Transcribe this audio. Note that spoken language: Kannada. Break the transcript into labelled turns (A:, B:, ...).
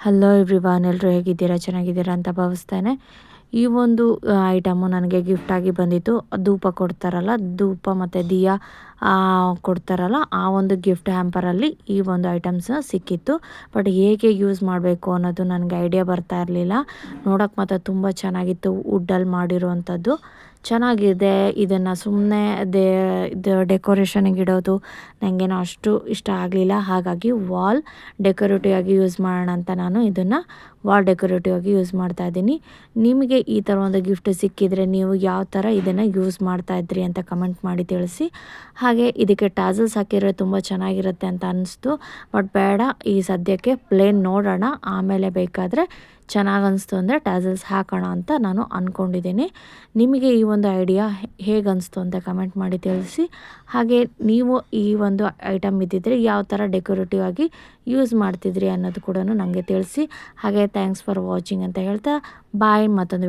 A: ಹಲೋ ಎವ್ರಿವಾನ್, ಎಲ್ಲರೂ ಹೇಗಿದ್ದೀರಾ? ಚೆನ್ನಾಗಿದ್ದೀರಾ ಅಂತ ಭಾವಿಸ್ತೇನೆ. ಈ ಒಂದು ಐಟಮು ನನಗೆ ಗಿಫ್ಟಾಗಿ ಬಂದಿತ್ತು. ಧೂಪ ಕೊಡ್ತಾರಲ್ಲ, ಧೂಪ ಮತ್ತು ದಿಯಾ ಕೊಡ್ತಾರಲ್ಲ, ಆ ಒಂದು ಗಿಫ್ಟ್ ಹ್ಯಾಂಪರಲ್ಲಿ ಈ ಒಂದು ಐಟಮ್ಸ್ ಸಿಕ್ಕಿತ್ತು. ಬಟ್ ಹೇಗೆ ಯೂಸ್ ಮಾಡಬೇಕು ಅನ್ನೋದು ನನಗೆ ಐಡಿಯಾ ಬರ್ತಾ ಇರಲಿಲ್ಲ. ನೋಡೋಕೆ ಮಾತ್ರ ತುಂಬ ಚೆನ್ನಾಗಿತ್ತು. ವುಡ್ಡಲ್ಲಿ ಮಾಡಿರುವಂಥದ್ದು ಚೆನ್ನಾಗಿದೆ. ಇದನ್ನು ಸುಮ್ಮನೆ ಇದು ಡೆಕೋರೇಷನಿಗೆ ಇಡೋದು ನನಗೇನೋ ಅಷ್ಟು ಇಷ್ಟ ಆಗಲಿಲ್ಲ. ಹಾಗಾಗಿ ವಾಲ್ ಡೆಕೋರೇಟಿವ್ ಆಗಿ ಯೂಸ್ ಮಾಡೋಣ ಅಂತ ನಾನು ಇದನ್ನು ವಾಲ್ ಡೆಕೋರೇಟಿವ್ ಆಗಿ ಯೂಸ್ ಮಾಡ್ತಾ ಇದ್ದೀನಿ. ನಿಮಗೆ ಈ ಥರ ಒಂದು ಗಿಫ್ಟ್ ಸಿಕ್ಕಿದರೆ ನೀವು ಯಾವ ಥರ ಇದನ್ನು ಯೂಸ್ ಮಾಡ್ತಾಯಿದ್ರಿ ಅಂತ ಕಮೆಂಟ್ ಮಾಡಿ ತಿಳಿಸಿ. ಹಾಗೆ ಇದಕ್ಕೆ ಟಾಸಲ್ಸ್ ಹಾಕಿದರೆ ತುಂಬ ಚೆನ್ನಾಗಿರುತ್ತೆ ಅಂತ ಅನ್ನಿಸ್ತು. ಬಟ್ ಬೇಡ, ಈ ಸದ್ಯಕ್ಕೆ ಪ್ಲೇನ್ ನೋಡೋಣ, ಆಮೇಲೆ ಬೇಕಾದರೆ ಚೆನ್ನಾಗಿ ಅನಿಸ್ತು ಅಂದರೆ ಟಾಸಲ್ಸ್ ಹಾಕೋಣ ಅಂತ ನಾನು ಅಂದ್ಕೊಂಡಿದ್ದೀನಿ. ನಿಮಗೆ ಈ ಒಂದು ಐಡಿಯಾ ಹೇಗೆ ಅನಿಸ್ತು ಅಂತ ಕಮೆಂಟ್ ಮಾಡಿ ತಿಳಿಸಿ. ಹಾಗೆ ನೀವು ಈ ಒಂದು ಐಟಮ್ ಇದ್ದಿದ್ದರೆ ಯಾವ ಥರ ಡೆಕೋರೇಟಿವ್ ಆಗಿ ಯೂಸ್ ಮಾಡ್ತಿದ್ರಿ ಅನ್ನೋದು ಕೂಡ ನನಗೆ ತಿಳಿಸಿ. ಹಾಗೆ ಥ್ಯಾಂಕ್ಸ್ ಫಾರ್ ವಾಚಿಂಗ್ ಅಂತ ಹೇಳ್ತಾ ಬಾಯ್. ಮತ್ತೊಂದು